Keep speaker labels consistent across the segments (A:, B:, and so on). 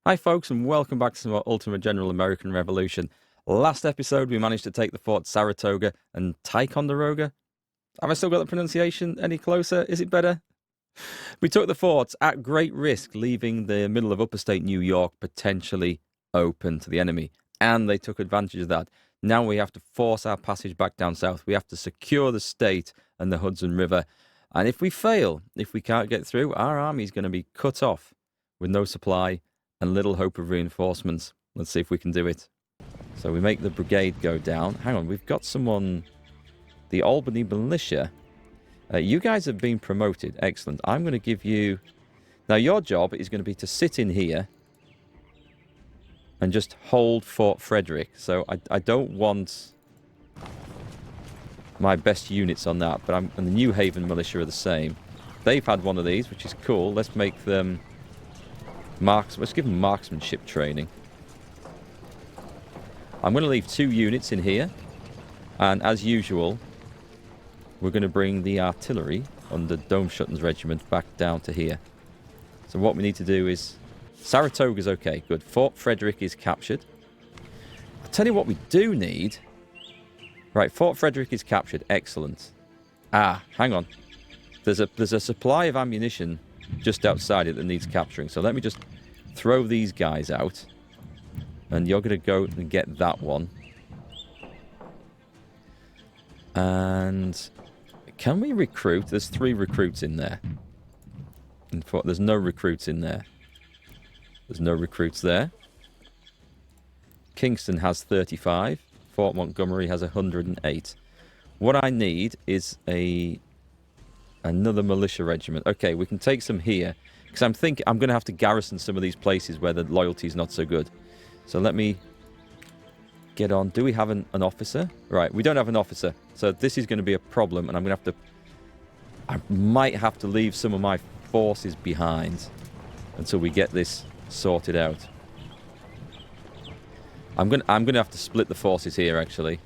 A: Hi folks and welcome back to some more Ultimate General American Revolution. Last episode we managed to take the Fort Saratoga and Ticonderoga. Have I still got the pronunciation any closer? Is it better? We took the forts at great risk, leaving the middle of upstate New York potentially open to the enemy. And they took advantage of that. Now we have to force our passage back down south. We have to secure the state and the Hudson River. And if we fail, if we can't get through, our army is going to be cut off with no supply and little hope of reinforcements. Let's see if we can do it. So we make the brigade go down. Hang on, we've got someone... The Albany militia. You guys have been promoted. Excellent. I'm going to give you... Now, your job is going to be to sit in here and just hold Fort Frederick. So I don't want my best units on that, but and the New Haven militia are the same. They've had one of these, which is cool. Let's make them... Let's give them marksmanship training. I'm going to leave 2 units in here. And as usual, we're going to bring the artillery under Domschutten's regiment back down to here. So what we need to do is... Saratoga's okay, good. Fort Frederick is captured. I'll tell you what we do need. Right, Fort Frederick is captured. Excellent. Ah, hang on. There's a supply of ammunition just outside it that needs capturing. So let me just throw these guys out. And you're going to go and get that one. And can we recruit? There's 3 recruits in there. In fact, there's no recruits in there. There's no recruits there. Kingston has 35. Fort Montgomery has 108. What I need is another militia regiment. Okay, we can take some here. Because I'm going to have to garrison some of these places where the loyalty is not so good. So let me get on. Do we have an officer? Right, we don't have an officer. So this is going to be a problem. And I'm going to have to... I might have to leave some of my forces behind until we get this sorted out. I'm going to have to split the forces here, actually.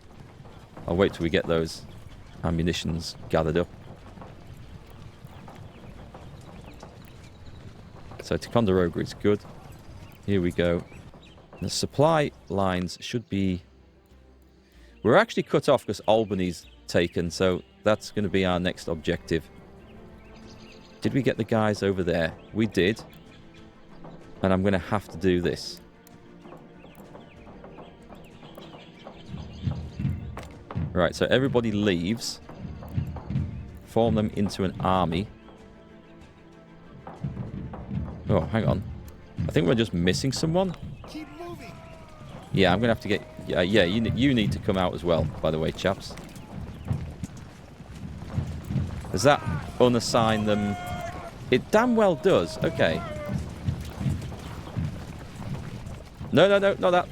A: I'll wait till we get those ammunitions gathered up. So Ticonderoga is good. Here we go. The supply lines should be... We're actually cut off because Albany's taken, so that's going to be our next objective. Did we get the guys over there? We did. And I'm going to have to do this. Right, so everybody leaves. Form them into an army. Oh, hang on. I think we're just missing someone.
B: Keep moving.
A: Yeah, I'm going to have to get... Yeah, you need to come out as well, by the way, chaps. Does that unassign them? It damn well does. Okay. No, not that.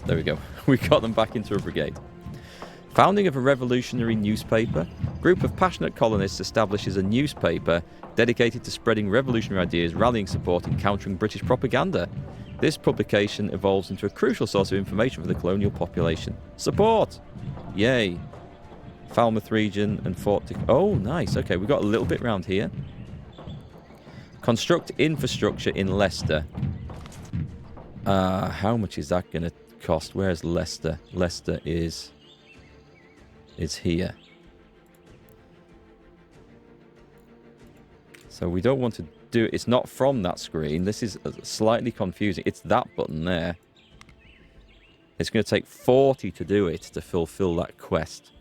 A: There we go. We got them back into a brigade. Founding of a revolutionary newspaper. Group of passionate colonists establishes a newspaper dedicated to spreading revolutionary ideas, rallying support, and countering British propaganda. This publication evolves into a crucial source of information for the colonial population. Support! Yay. Falmouth region and Fort... Oh, nice. Okay, we've got a little bit round here. Construct infrastructure in Leicester. How much is that going to cost? Where's Leicester? Leicester is here. So we don't want to do... It's not from that screen. This is slightly confusing. It's that button there. It's going to take 40 to do it, to fulfill that quest.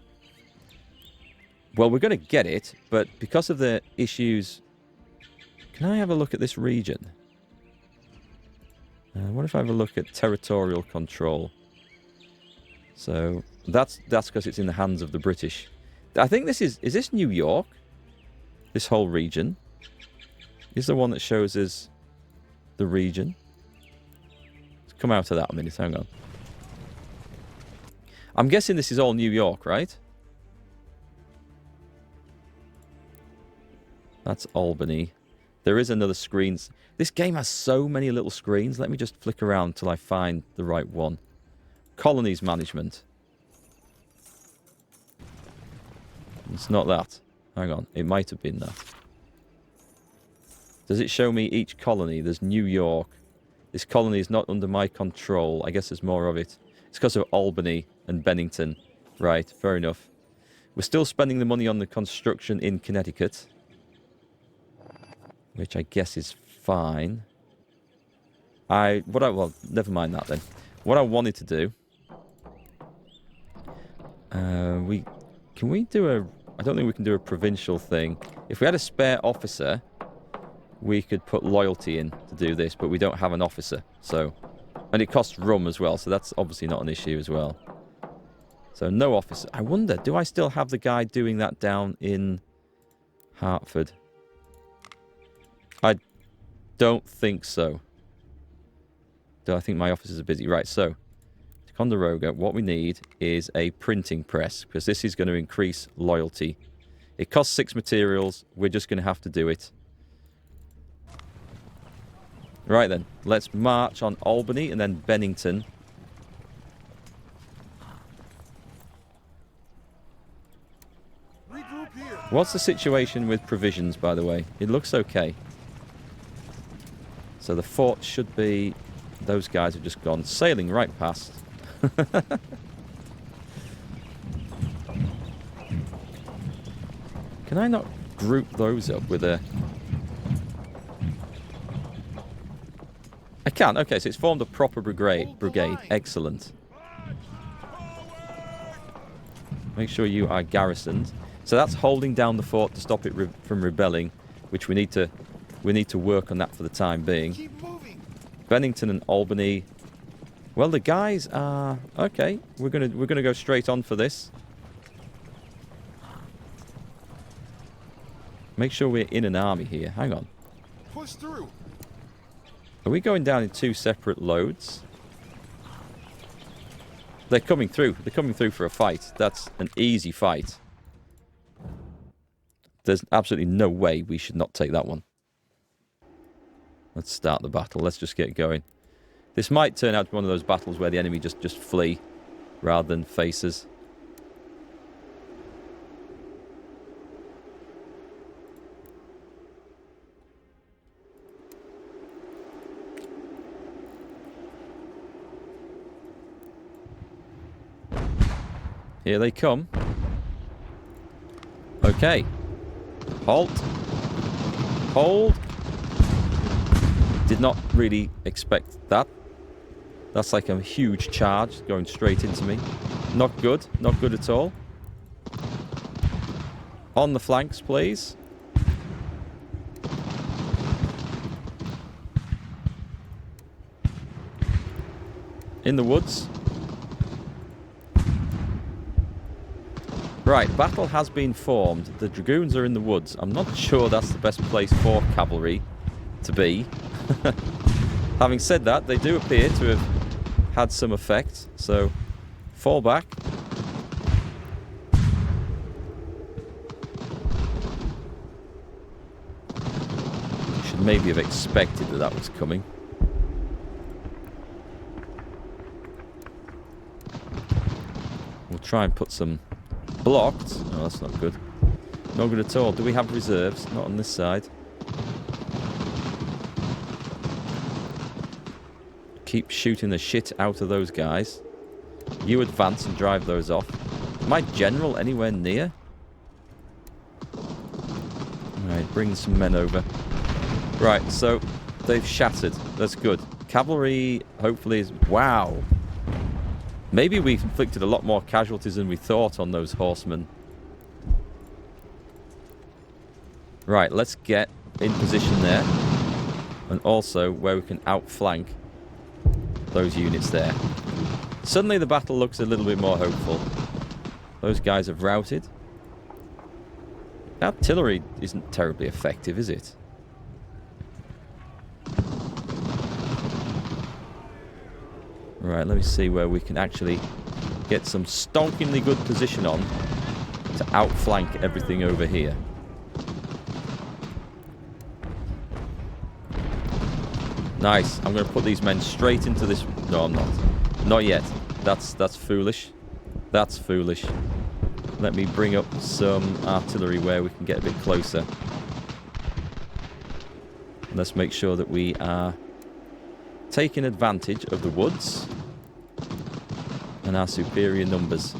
A: Well, we're going to get it, but because of the issues... Can I have a look at this region? What if I have a look at territorial control? So that's because it's in the hands of the British. I think this is this New York? This whole region is the one that shows us the region. Let's come out of that a minute. Hang on. I'm guessing this is all New York, right? That's Albany. There is another screen. This game has so many little screens. Let me just flick around till I find the right one. Colonies management. It's not that. Hang on. It might have been that. Does it show me each colony? There's New York. This colony is not under my control. I guess there's more of it. It's because of Albany and Bennington. Right, fair enough. We're still spending the money on the construction in Connecticut, which I guess is fine. Well, never mind that then. What I wanted to do, can we do a? I don't think we can do a provincial thing. If we had a spare officer, we could put loyalty in to do this, but we don't have an officer, so, and it costs rum as well, so that's obviously not an issue as well. So no officer. I wonder, do I still have the guy doing that down in Hartford? I don't think so. I think my officers are busy. Right, so Ticonderoga, what we need is a printing press, because this is going to increase loyalty. It costs 6 materials. We're just going to have to do it. Right then, let's march on Albany and then Bennington. What's the situation with provisions, by the way? It looks okay. So the fort should be... Those guys have just gone sailing right past. Can I not group those up with a... I can. Okay, so it's formed a proper brigade. Excellent. Make sure you are garrisoned. So that's holding down the fort to stop it from rebelling, which we need to work on that for the time being. Bennington and Albany. Well, the guys are okay. We're gonna go straight on for this. Make sure we're in an army here. Hang on.
B: Push through.
A: Are we going down in 2 separate loads? They're coming through. They're coming through for a fight. That's an easy fight. There's absolutely no way we should not take that one. Let's start the battle. Let's just get going. This might turn out to be one of those battles where the enemy just flee rather than face us. Here they come. Okay. Halt. Hold. Did not really expect that. That's like a huge charge going straight into me. Not good. Not good at all. On the flanks, please. In the woods. Right, battle has been formed. The dragoons are in the woods. I'm not sure that's the best place for cavalry to be. Having said that, they do appear to have had some effect. So, fall back. Should maybe have expected that was coming. We'll try and put some... Blocked. Oh, that's not good. Not good at all. Do we have reserves? Not on this side. Keep shooting the shit out of those guys. You advance and drive those off. My general anywhere near? Alright, bring some men over. Right, so they've shattered. That's good. Cavalry, hopefully, is... Wow! Maybe we've inflicted a lot more casualties than we thought on those horsemen. Right, let's get in position there. And also where we can outflank those units there. Suddenly the battle looks a little bit more hopeful. Those guys have routed. Artillery isn't terribly effective, is it? Right, let me see where we can actually get some stonkingly good position on to outflank everything over here. Nice. I'm going to put these men straight into this... No, I'm not. Not yet. That's foolish. That's foolish. Let me bring up some artillery where we can get a bit closer. Let's make sure that we are taking advantage of the woods and our superior numbers.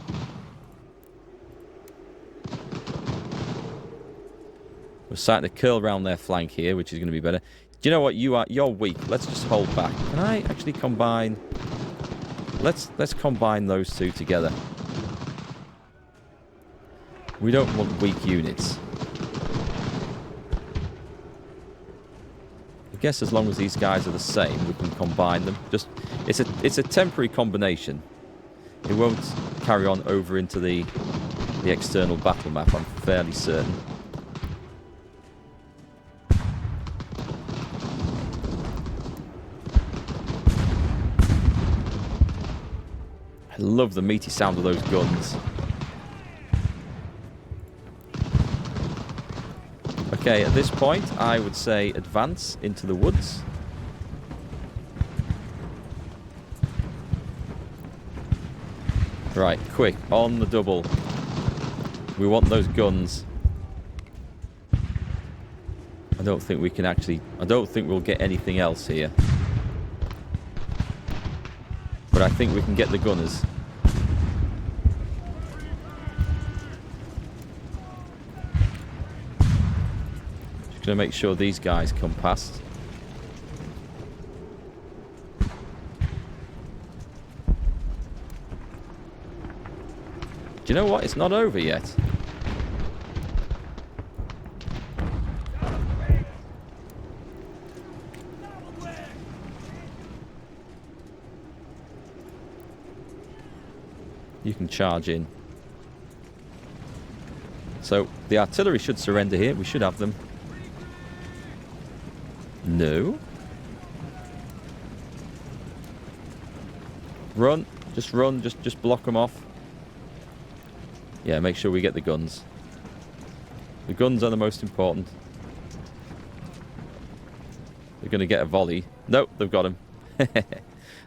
A: We're starting to curl around their flank here, which is going to be better. Do you know what? You're weak. Let's just hold back. Can I actually combine? Let's combine those two together. We don't want weak units. I guess as long as these guys are the same, we can combine them. Just it's a temporary combination. It won't carry on over into the external battle map, I'm fairly certain. I love the meaty sound of those guns. Okay, at this point, I would say advance into the woods. Right, quick, on the double. We want those guns. I don't think we can actually... I don't think we'll get anything else here. But I think we can get the gunners. Just going to make sure these guys come past. Do you know what? It's not over yet. You can charge in. So, the artillery should surrender here. We should have them. No. Run. Just run. Just block them off. Yeah, make sure we get the guns. The guns are the most important. They're going to get a volley. Nope, they've got him.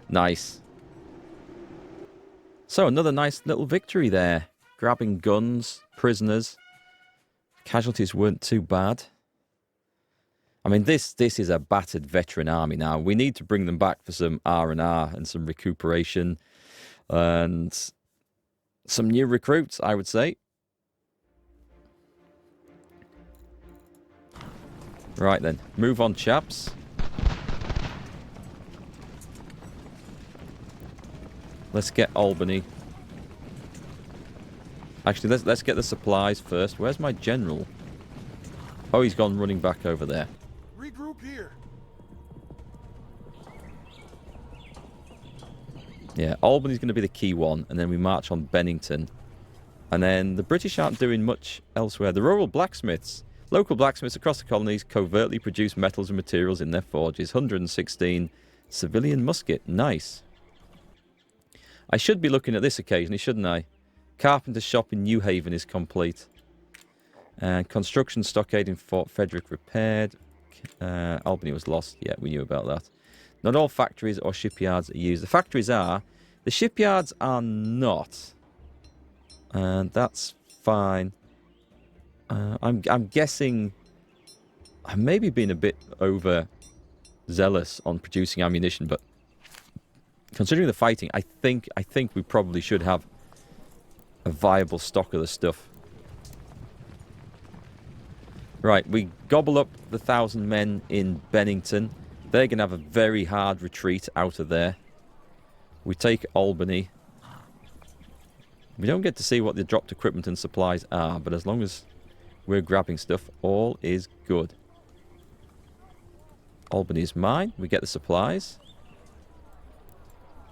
A: Nice. So, another nice little victory there. Grabbing guns, prisoners. Casualties weren't too bad. I mean, this is a battered veteran army now. We need to bring them back for some R&R and some recuperation. And some new recruits, I would say. Right then, move on, chaps. Let's get Albany. Actually, let's get the supplies first. Where's my general? Oh, he's gone running back over there.
B: Regroup here.
A: Yeah, Albany's going to be the key one, and then we march on Bennington. And then the British aren't doing much elsewhere. The rural blacksmiths. Local blacksmiths across the colonies covertly produce metals and materials in their forges. 116 civilian musket. Nice. I should be looking at this occasionally, shouldn't I? Carpenter's shop in New Haven is complete. Construction stockade in Fort Frederick repaired. Albany was lost. Yeah, we knew about that. Not all factories or shipyards are used. The factories are. The shipyards are not. And that's fine. I'm guessing I may be being a bit overzealous on producing ammunition, but considering the fighting, I think we probably should have a viable stock of the stuff. Right, we gobble up the 1,000 men in Bennington. They're going to have a very hard retreat out of there. We take Albany. We don't get to see what the dropped equipment and supplies are, but as long as we're grabbing stuff, all is good. Albany is mine. We get the supplies.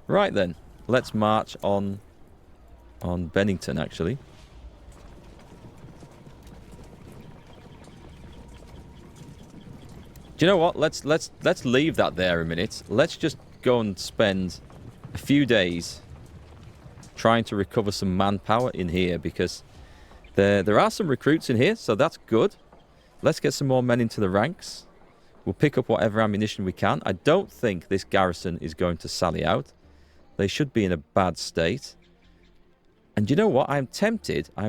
A: Right then, let's march on Bennington, actually. Do you know what? Let's leave that there a minute. Let's just go and spend a few days trying to recover some manpower in here, because there are some recruits in here, so that's good. Let's get some more men into the ranks. We'll pick up whatever ammunition we can. I don't think this garrison is going to sally out. They should be in a bad state. And you know what? I'm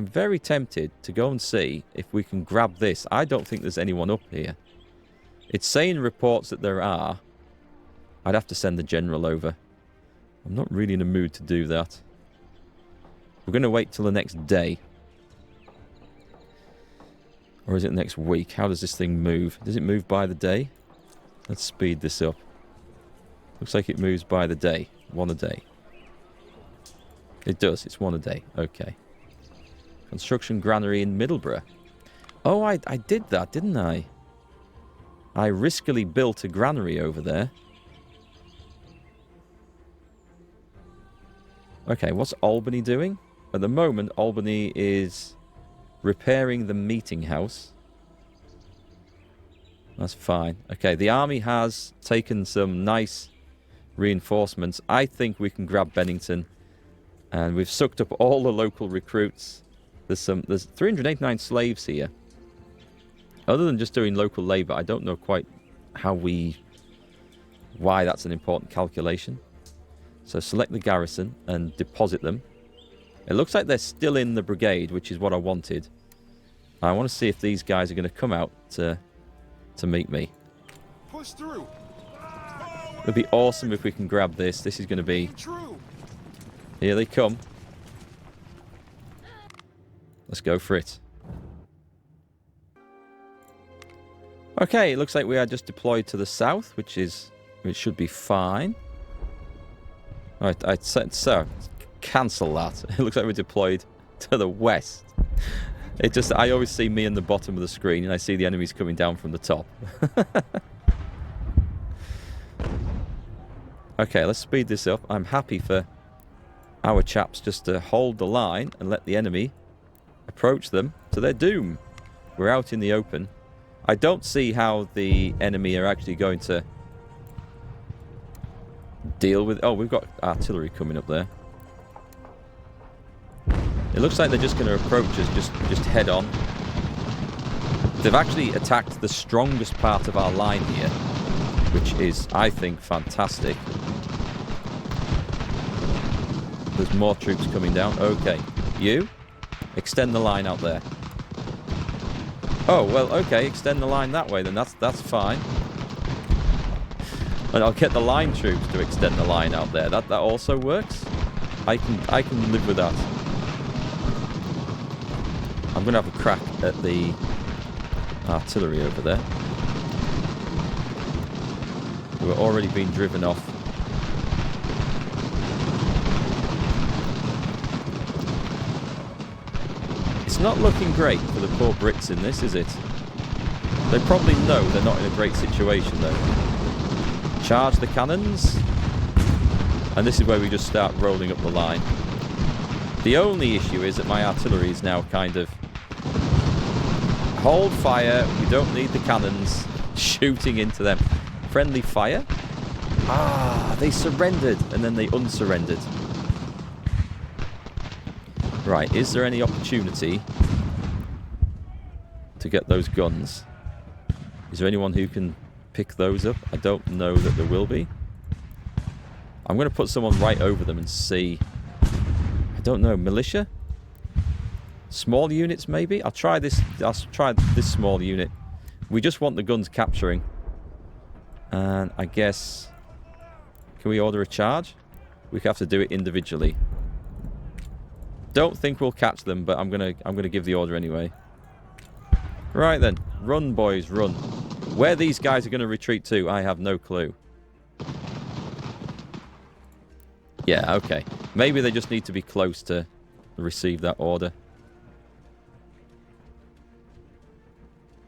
A: very tempted to go and see if we can grab this. I don't think there's anyone up here. It's saying reports that there are. I'd have to send the general over. I'm not really in a mood to do that. We're going to wait till the next day. Or is it next week? How does this thing move? Does it move by the day? Let's speed this up. Looks like it moves by the day. One a day. It does. It's one a day. Okay. Construction granary in Middleborough. Oh, I did that, didn't I? I riskily built a granary over there. Okay, what's Albany doing? At the moment, Albany is repairing the meeting house. That's fine. Okay, the army has taken some nice reinforcements. I think we can grab Bennington. And we've sucked up all the local recruits. There's 389 slaves here. Other than just doing local labour, I don't know quite why that's an important calculation. So select the garrison and deposit them. It looks like they're still in the brigade, which is what I wanted. I want to see if these guys are going to come out to meet me.
B: Push through.
A: It'd be awesome if we can grab this. This is going to be... Here they come. Let's go for it. Okay, it looks like we are just deployed to the south, which should be fine. Alright, so cancel that. It looks like we're deployed to the west. I always see me in the bottom of the screen and I see the enemies coming down from the top. Okay, let's speed this up. I'm happy for our chaps just to hold the line and let the enemy approach them to their doom. We're out in the open. I don't see how the enemy are actually going to deal with... Oh, we've got artillery coming up there. It looks like they're just going to approach us just head on. They've actually attacked the strongest part of our line here, which is, I think, fantastic. There's more troops coming down. Okay, you extend the line out there. Oh, well, okay, extend the line that way, then that's fine. And I'll get the line troops to extend the line out there. That also works. I can live with that. I'm going to have a crack at the artillery over there. We're already being driven off. It's not looking great for the poor Brits in this, is it? They probably know they're not in a great situation, though. Charge the cannons. And this is where we just start rolling up the line. The only issue is that my artillery is now kind of... Hold fire. We don't need the cannons shooting into them. Friendly fire? Ah, they surrendered and then they unsurrendered. Right, is there any opportunity to get those guns? Is there anyone who can pick those up? I don't know that there will be. I'm going to put someone right over them and see. I don't know, militia? Small units maybe? I'll try this small unit. We just want the guns capturing. And I guess... Can we order a charge? We have to do it individually. Don't think we'll catch them, but I'm gonna give the order anyway. Right then, run boys, run. Where these guys are going to retreat to, I have no clue. Yeah, okay. Maybe they just need to be close to receive that order.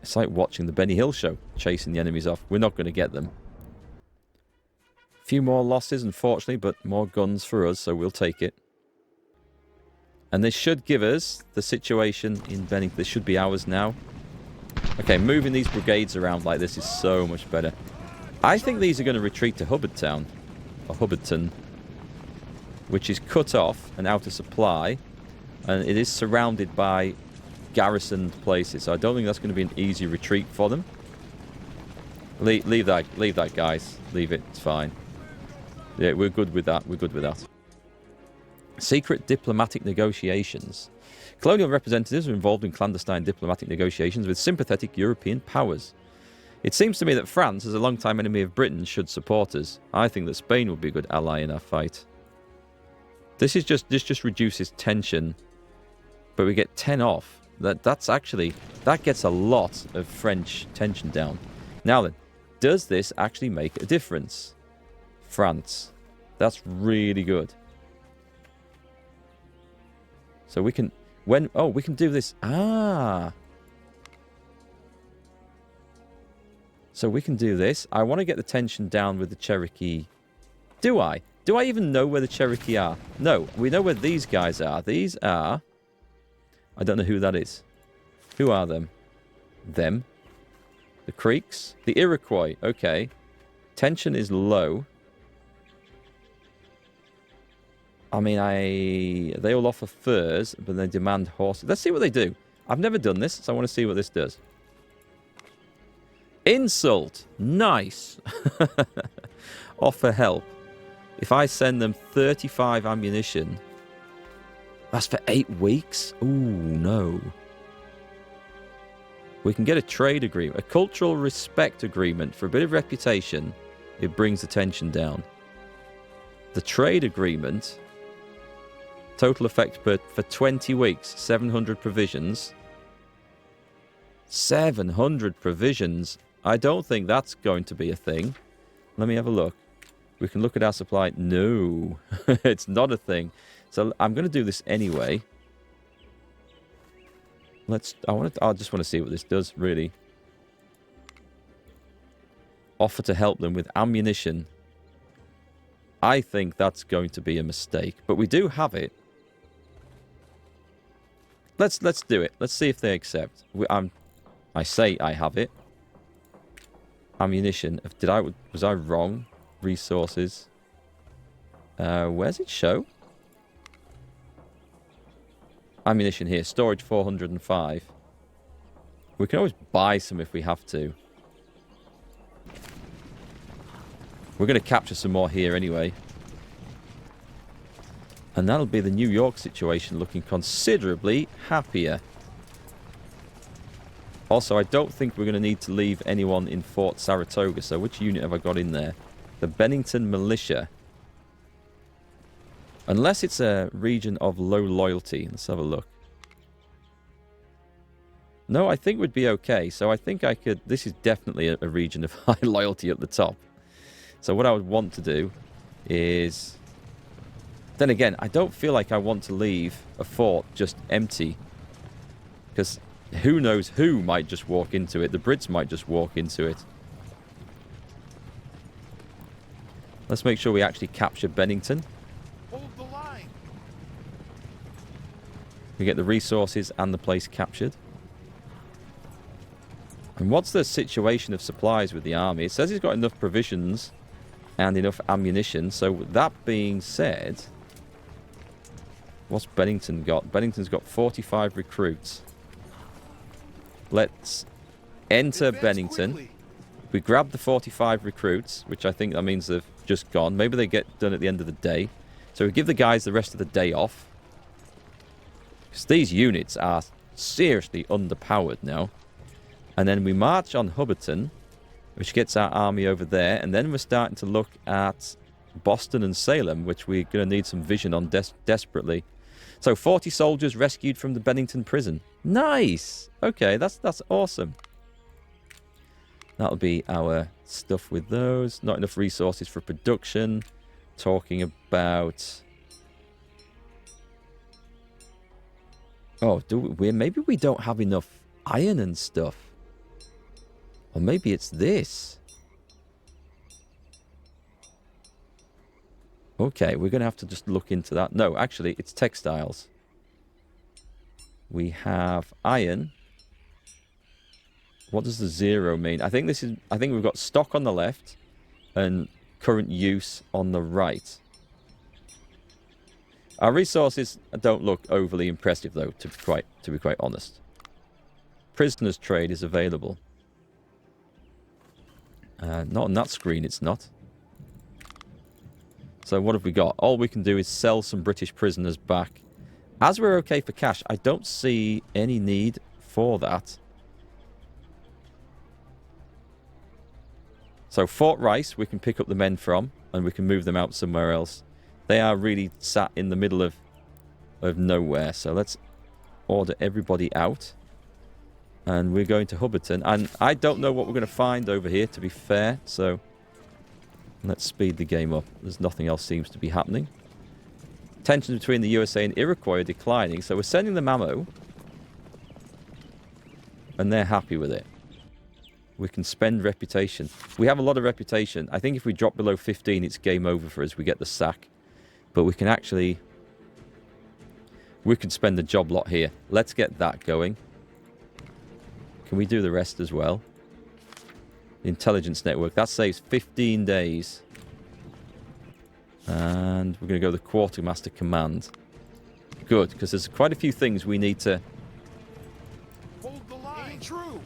A: It's like watching the Benny Hill show, chasing the enemies off. We're not going to get them. A few more losses, unfortunately, but more guns for us, so we'll take it. And this should give us the situation in Bennington. This should be ours now. Okay, moving these brigades around like this is so much better. I think these are going to retreat to Hubbardton, or Hubbardton, which is cut off and out of supply, and it is surrounded by garrisoned places. So I don't think that's going to be an easy retreat for them. Leave that, guys. Leave it. It's fine. Yeah, we're good with that. We're good with that. Secret diplomatic negotiations. Colonial representatives are involved in clandestine diplomatic negotiations with sympathetic European powers. It seems to me that France, as a long-time enemy of Britain, should support us. I think that Spain would be a good ally in our fight. This just reduces tension, but we get 10 off. That gets a lot of French tension down. Now then, does this actually make a difference? France. That's really good. So we can we can do this. So we can do this. I want to get the tension down with the Cherokee. Do I? Do I even know where the Cherokee are? No, we know where these guys are. These are... I don't know who that is. Who are them? Them. The Creeks. The Iroquois. Okay. Tension is low. I mean, they all offer furs, but they demand horses. Let's see what they do. I've never done this, so I want to see what this does. Insult. Nice. Offer help. If I send them 35 ammunition, that's for 8 weeks? Ooh, no. We can get a trade agreement, a cultural respect agreement for a bit of reputation. It brings the tension down. The trade agreement, total effect for 20 weeks, 700 provisions. 700 provisions. I don't think that's going to be a thing. Let me have a look. We can look at our supply. No, it's not a thing. So I'm going to do this anyway. I just want to see what this does, really. Offer to help them with ammunition. I think that's going to be a mistake, but we do have it. Let's do it. Let's see if they accept. I say I have it. Ammunition. Was I wrong? Resources. Where's it show? Ammunition here. Storage 405. We can always buy some if we have to. We're going to capture some more here anyway. And that'll be the New York situation looking considerably happier. Also, I don't think we're going to need to leave anyone in Fort Saratoga. So which unit have I got in there? The Bennington Militia. Unless it's a region of low loyalty. Let's have a look. No, I think we'd be okay. So I think I could... This is definitely a region of high loyalty at the top. So what I would want to do is... Then again, I don't feel like I want to leave a fort just empty. Because who knows who might just walk into it. The Brits might just walk into it. Let's make sure we actually capture Bennington.
B: Hold the line.
A: We get the resources and the place captured. And what's the situation of supplies with the army? It says he's got enough provisions and enough ammunition. So that being said, what's Bennington got? Bennington's got 45 recruits. Let's enter Bennington.
B: Quickly.
A: We grab the 45 recruits, which I think that means they've just gone. Maybe they get done at the end of the day. So we give the guys the rest of the day off. Because these units are seriously underpowered now. And then we march on Hubbardton, which gets our army over there. And then we're starting to look at Boston and Salem, which we're going to need some vision on desperately. So 40 soldiers rescued from the Bennington prison. Nice! Okay, that's awesome. That'll be our stuff with those. Not enough resources for production. Talking about... Oh, maybe we don't have enough iron and stuff. Or maybe it's this. Okay, we're going to have to just look into that. No, actually, it's textiles. We have iron. What does the 0 mean? I think we've got stock on the left and current use on the right. Our resources don't look overly impressive, though, to be quite honest. Prisoners trade is available. Not on that screen, it's not. So what have we got? All we can do is sell some British prisoners back. As we're okay for cash, I don't see any need for that. So Fort Rice, we can pick up the men from, and we can move them out somewhere else. They are really sat in the middle of nowhere. So let's order everybody out. And we're going to Hubbardton. And I don't know what we're going to find over here, to be fair. So let's speed the game up. There's nothing else seems to be happening. Tensions between the USA and Iroquois are declining. So we're sending them ammo. And they're happy with it. We can spend reputation. We have a lot of reputation. I think if we drop below 15, it's game over for us. We get the sack. But we can actually... we can spend the job lot here. Let's get that going. Can we do the rest as well? The intelligence network. That saves 15 days. And we're going to go the quartermaster command. Good, because there's quite a few things we need to...
B: Hold the line. True.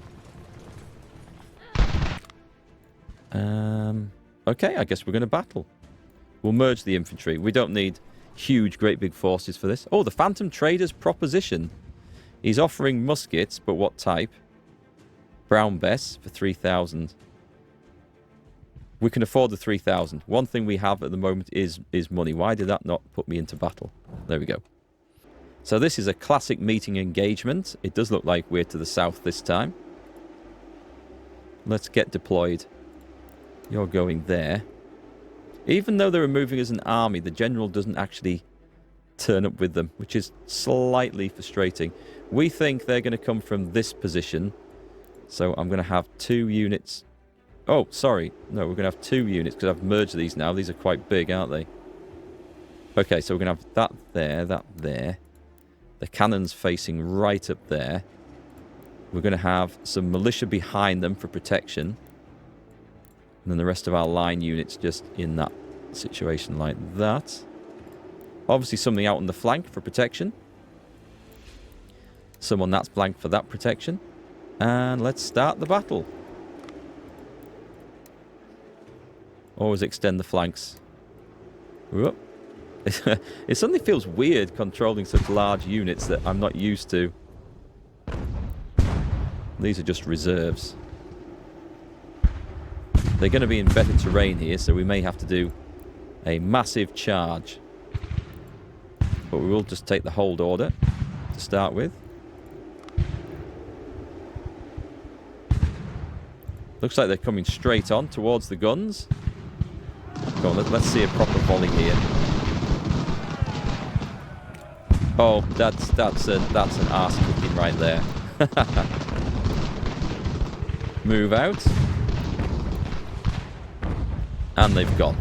A: Okay, I guess we're going to battle. We'll merge the infantry. We don't need huge, great big forces for this. Oh, the Phantom Trader's proposition. He's offering muskets, but what type? Brown Bess for 3,000. We can afford the 3,000. One thing we have at the moment is money. Why did that not put me into battle? There we go. So this is a classic meeting engagement. It does look like we're to the south this time. Let's get deployed. You're going there. Even though they're moving as an army, the general doesn't actually turn up with them, which is slightly frustrating. We think they're going to come from this position. So I'm going to have 2 units. Oh, sorry. No, we're going to have 2 units because I've merged these now. These are quite big, aren't they? Okay, so we're going to have that there, that there. The cannons facing right up there. We're going to have some militia behind them for protection. And then the rest of our line units just in that situation like that. Obviously something out on the flank for protection. Someone that's flank for that protection. And let's start the battle. Always extend the flanks. Whoop. It suddenly feels weird controlling such large units that I'm not used to. These are just reserves. They're going to be in better terrain here, so we may have to do a massive charge. But we will just take the hold order to start with. Looks like they're coming straight on towards the guns. Go on, let's see a proper volley here. Oh, that's an arse kicking right there. Move out. And they've gone.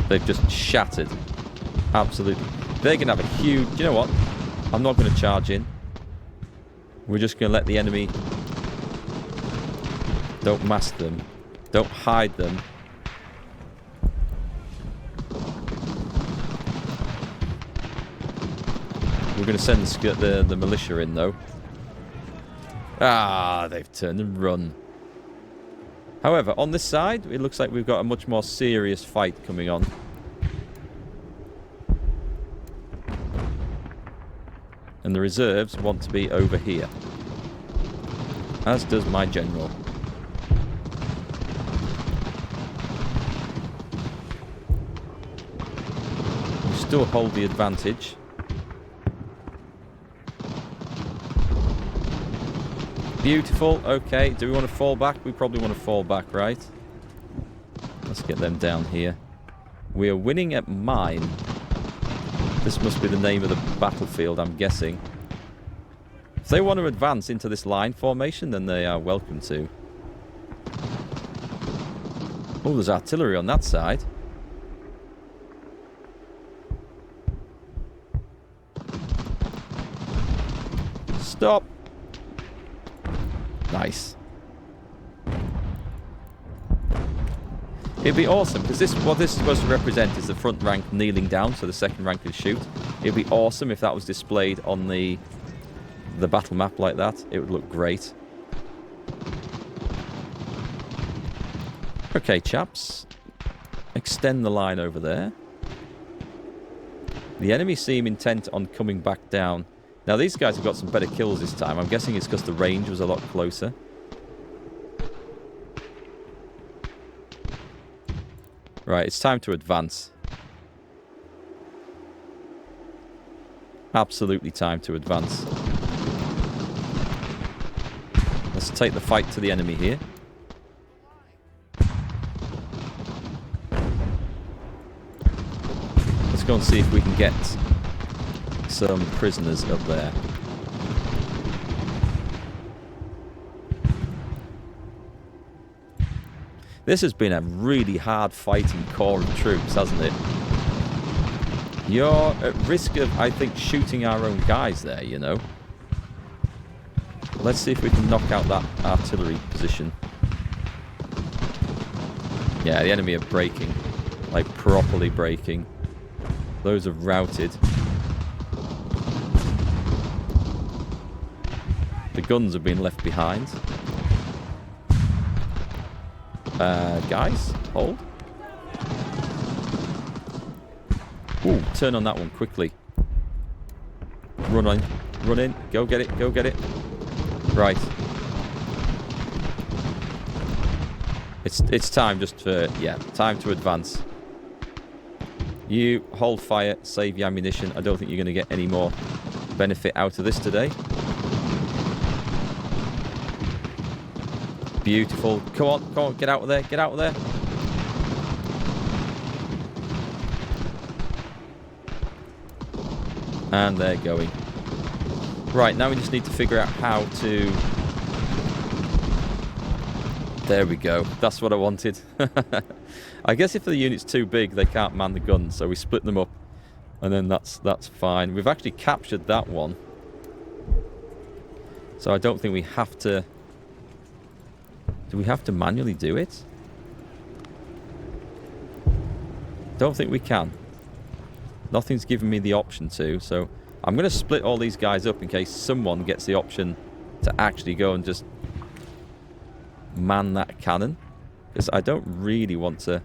A: They've just shattered. Absolutely. They're going to have a huge... you know what? I'm not going to charge in. We're just going to let the enemy... don't mask them. Don't hide them. We're going to send the militia in, though. Ah, they've turned and run. However, on this side, it looks like we've got a much more serious fight coming on. And the reserves want to be over here. As does my general. We still hold the advantage. Beautiful. Okay, do we want to fall back? We probably want to fall back, right? Let's get them down here. We are winning at mine. This must be the name of the battlefield, I'm guessing. If they want to advance into this line formation, then they are welcome to. Oh, there's artillery on that side. Stop. Nice. It'd be awesome, because what this is supposed to represent is the front rank kneeling down so the second rank can shoot. It'd be awesome if that was displayed on the battle map like that. It would look great. Okay, chaps. Extend the line over there. The enemy seem intent on coming back down. Now, these guys have got some better kills this time. I'm guessing it's because the range was a lot closer. Right, it's time to advance. Absolutely time to advance. Let's take the fight to the enemy here. Let's go and see if we can get some prisoners up there. This has been a really hard fighting core of troops, hasn't it? You're at risk of, I think, shooting our own guys there, you know. Let's see if we can knock out that artillery position. Yeah, the enemy are breaking. Like, properly breaking. Those are routed. The guns have been left behind. Guys, hold. Ooh, turn on that one quickly. Run on, run in, go get it, go get it. Right. It's time just for, yeah, time to advance. You hold fire, save your ammunition. I don't think you're going to get any more benefit out of this today. Beautiful. Come on, get out of there, get out of there. And they're going. Right, now we just need to figure out how to... There we go. That's what I wanted. I guess if the unit's too big, they can't man the guns, so we split them up. And then that's fine. We've actually captured that one. So I don't think we have to... Do we have to manually do it? Don't think we can. Nothing's given me the option to, so I'm going to split all these guys up in case someone gets the option to actually go and just man that cannon. Because I don't really want to...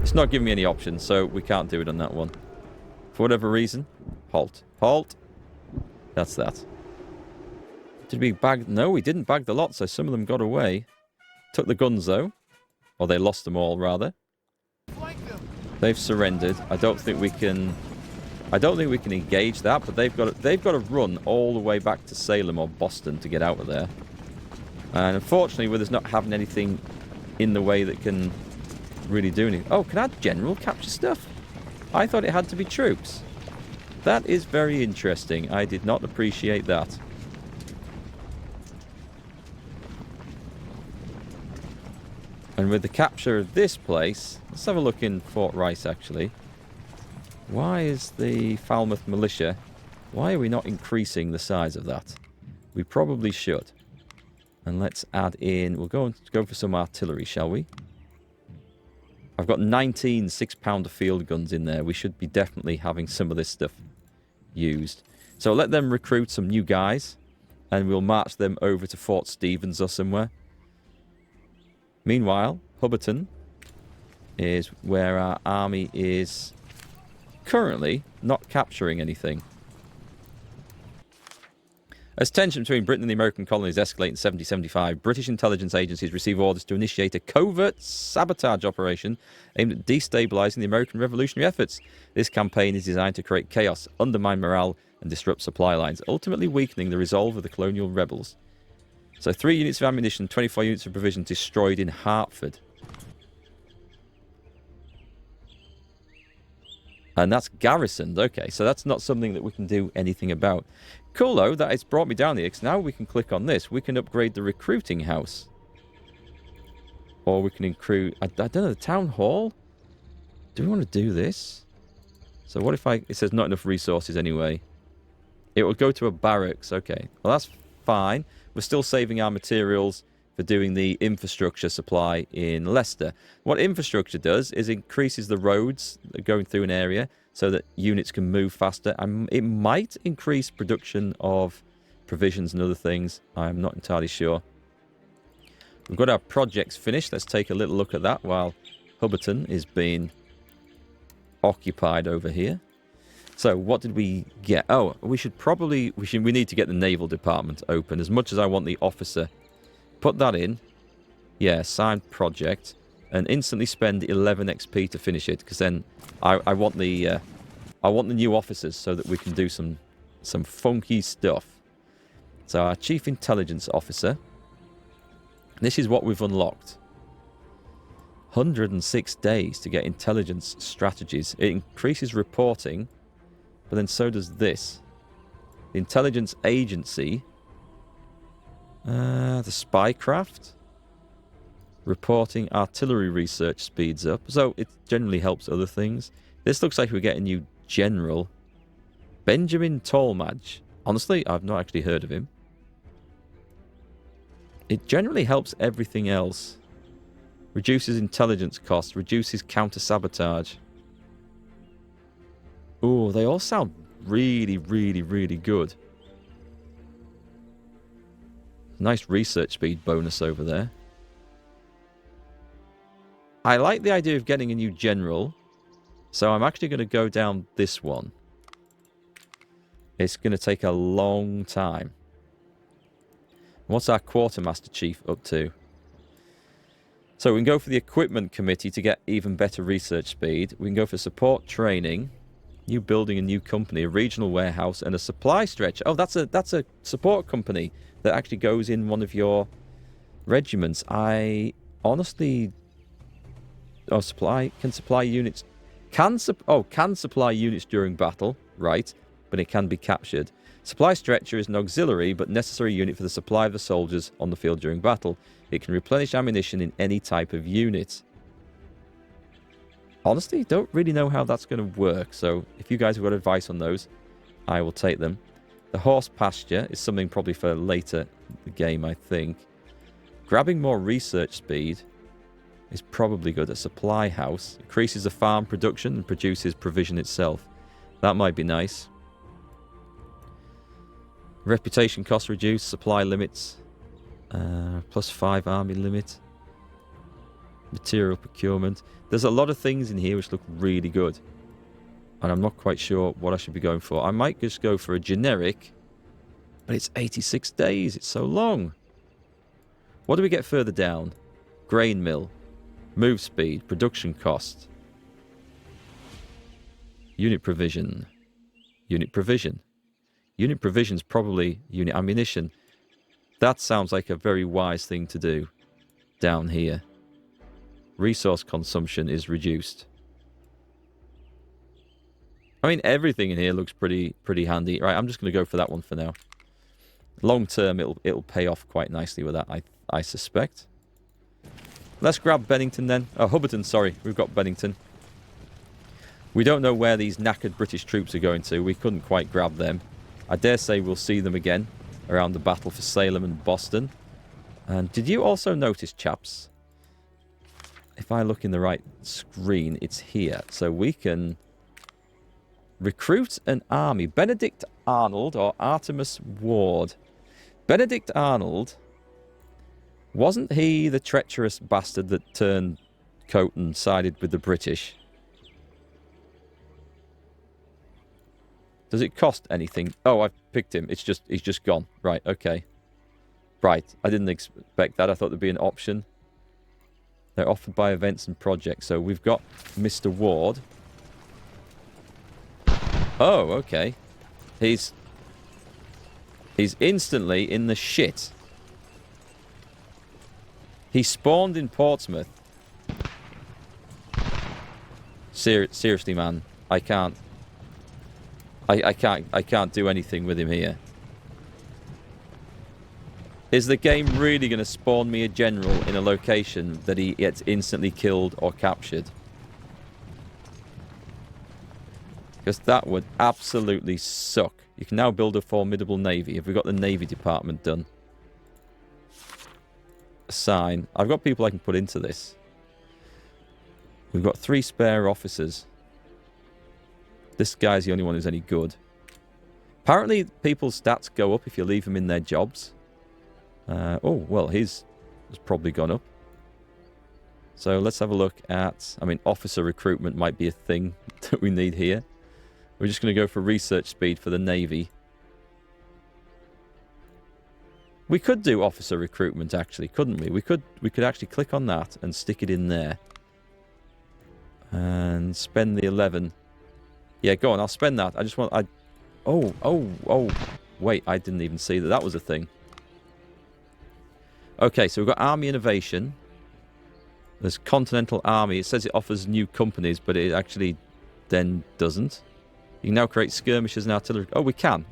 A: It's not giving me any options, so we can't do it on that one. For whatever reason. Halt. Halt. That's that. Did we bag... No, we didn't bag the lot, so some of them got away. Took the guns, though. Or they lost them all, rather. They've surrendered. I don't think we can engage that, but they've got to run all the way back to Salem or Boston to get out of there. And unfortunately, with us not having anything in the way that can really do anything. Oh, can our general capture stuff? I thought it had to be troops. That is very interesting. I did not appreciate that. And with the capture of this place, let's have a look in Fort Rice, actually. Why is the Falmouth militia... Why are we not increasing the size of that? We probably should. And let's add in... We'll go for some artillery, shall we? I've got 19 6-pounder field guns in there. We should be definitely having some of this stuff used. So let them recruit some new guys. And we'll march them over to Fort Stevens or somewhere. Meanwhile, Hubbardton is where our army is currently not capturing anything. As tension between Britain and the American colonies escalate in 1775, British intelligence agencies receive orders to initiate a covert sabotage operation aimed at destabilizing the American revolutionary efforts. This campaign is designed to create chaos, undermine morale, and disrupt supply lines, ultimately weakening the resolve of the colonial rebels. So 3 units of ammunition, 24 units of provisions destroyed in Hartford. And that's garrisoned. Okay, so that's not something that we can do anything about. Cool, though, that it's brought me down here, because now we can click on this. We can upgrade the recruiting house. Or we can include... I don't know, the town hall? Do we want to do this? So what if it says not enough resources anyway. It will go to a barracks. Okay, well, that's fine. We're still saving our materials for doing the infrastructure supply in Leicester. What infrastructure does is increases the roads going through an area so that units can move faster. And it might increase production of provisions and other things. I'm not entirely sure. We've got our projects finished. Let's take a little look at that while Hubbardton is being occupied over here. So what did we get? Oh, we need to get the naval department open. As much as I want the officer, put that in. Yeah, signed project. and instantly spend 11 XP to finish it, because then I want the new officers so that we can do some funky stuff. So our Chief Intelligence Officer. This is what we've unlocked. 106 days to get intelligence strategies. It increases reporting, but then so does this. The Intelligence Agency. The Spycraft. Reporting artillery research speeds up. So it generally helps other things. This looks like we're getting new general. Benjamin Tallmadge. Honestly, I've not actually heard of him. It generally helps everything else. Reduces intelligence costs. Reduces counter-sabotage. Ooh, they all sound really, really, really good. Nice research speed bonus over there. I like the idea of getting a new general. So I'm actually going to go down this one. It's going to take a long time. What's our Quartermaster Chief up to? So we can go for the Equipment Committee to get even better research speed. We can go for support training, new building, a new company, a regional warehouse, and a supply stretch. Oh, that's a support company that actually goes in one of your regiments. I honestly... Oh, can supply units... Can supply units during battle, right? But it can be captured. Supply stretcher is an auxiliary but necessary unit for the supply of the soldiers on the field during battle. It can replenish ammunition in any type of unit. Honestly, don't really know how that's going to work, so if you guys have got advice on those, I will take them. The horse pasture is something probably for later in the game, I think. Grabbing more research speed is probably good. A supply house increases the farm production and produces provision itself. That might be nice. Reputation costs reduced. Supply limits. +5 army limit. Material procurement. There's a lot of things in here which look really good. And I'm not quite sure what I should be going for. I might just go for a generic. But it's 86 days. It's so long. What do we get further down? Grain mill. Move speed. Production cost. Unit provision. Unit provision. Unit provision's probably unit ammunition. That sounds like a very wise thing to do down here. Resource consumption is reduced. I mean, everything in here looks pretty handy. Right, I'm just going to go for that one for now. Long term, it'll pay off quite nicely with that, I suspect. Let's grab Bennington then. Oh, Hubbardton, sorry. We've got Bennington. We don't know where these knackered British troops are going to. We couldn't quite grab them. I dare say we'll see them again around the battle for Salem and Boston. And did you also notice, chaps, if I look in the right screen, it's here. So we can recruit an army. Benedict Arnold or Artemus Ward. Benedict Arnold, wasn't he the treacherous bastard that turned coat and sided with the British? Does it cost anything? Oh, I've picked him. He's just gone. Right, okay. Right, I didn't expect that. I thought there'd be an option. They're offered by events and projects. So we've got Mr. Ward. Oh, okay. He's instantly in the shit. He spawned in Portsmouth. Seriously, man. I can't do anything with him here. Is the game really going to spawn me a general in a location that he gets instantly killed or captured? Because that would absolutely suck. You can now build a formidable navy. Have we got the navy department done? Assign. I've got people I can put into this. We've got 3 spare officers. This guy's the only one who's any good. Apparently, people's stats go up if you leave them in their jobs. Oh, well, his has probably gone up. So let's have a look at... I mean, officer recruitment might be a thing that we need here. We're just going to go for research speed for the Navy. We could do officer recruitment, actually, couldn't we? We could actually click on that and stick it in there. And spend the 11. Yeah, go on, I'll spend that. I just want... Oh. Wait, I didn't even see that. That was a thing. Okay, so we've got Army Innovation. There's Continental Army. It says it offers new companies, but it actually then doesn't. You can now create skirmishers and artillery. Oh, we can.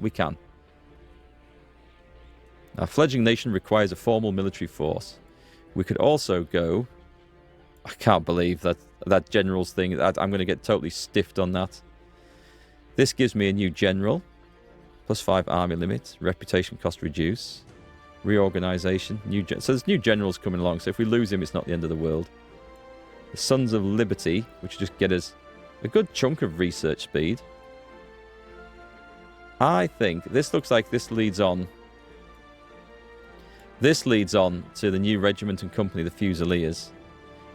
A: Our fledgling nation requires a formal military force. We could also go... I can't believe that general's thing. I'm going to get totally stiffed on that. This gives me a new general. +5 army limit. Reputation cost reduce. Reorganization. So there's new generals coming along. So if we lose him, it's not the end of the world. The Sons of Liberty, which just get us a good chunk of research speed. I think this looks like this leads on. This leads on to the new regiment and company, the Fusiliers.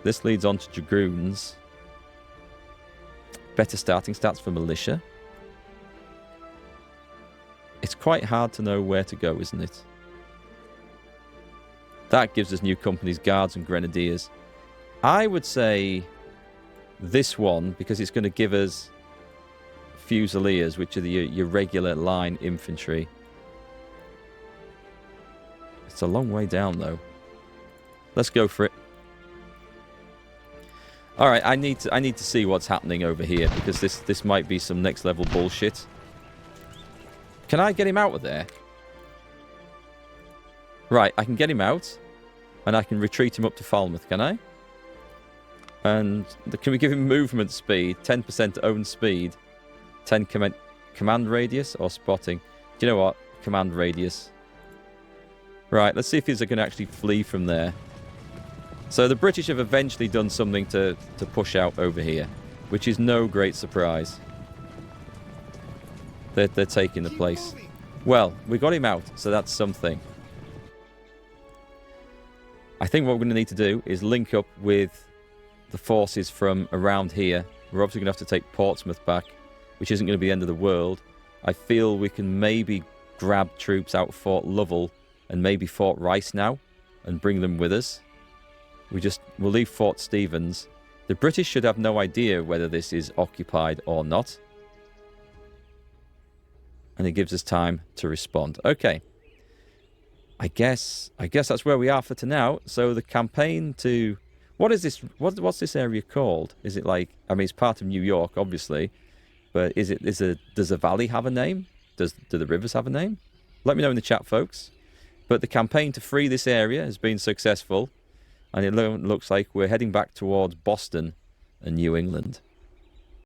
A: This leads on to Dragoons. Better starting stats for militia. It's quite hard to know where to go, isn't it? That gives us new companies, guards and grenadiers. I would say this one, because it's going to give us Fusiliers, which are your regular line infantry. It's a long way down, though. Let's go for it. All right, I need to see what's happening over here, because this might be some next level bullshit. Can I get him out of there? Right, I can get him out, and I can retreat him up to Falmouth, can I? And can we give him movement speed, 10% own speed, 10 command radius, or spotting? Do you know what? Command radius. Right, let's see if he's going to actually flee from there. So the British have eventually done something to push out over here, which is no great surprise. They're taking the place. Well, we got him out, so that's something. I think what we're going to need to do is link up with the forces from around here. We're obviously going to have to take Portsmouth back, which isn't going to be the end of the world. I feel we can maybe grab troops out of Fort Lovell and maybe Fort Rice now and bring them with us. We'll leave Fort Stevens. The British should have no idea whether this is occupied or not. And it gives us time to respond. Okay. I guess that's where we are for now. So the campaign to... What is this? What's this area called? Is it like... I mean, it's part of New York, obviously. But does the valley have a name? Do the rivers have a name? Let me know in the chat, folks. But the campaign to free this area has been successful. And it looks like we're heading back towards Boston and New England.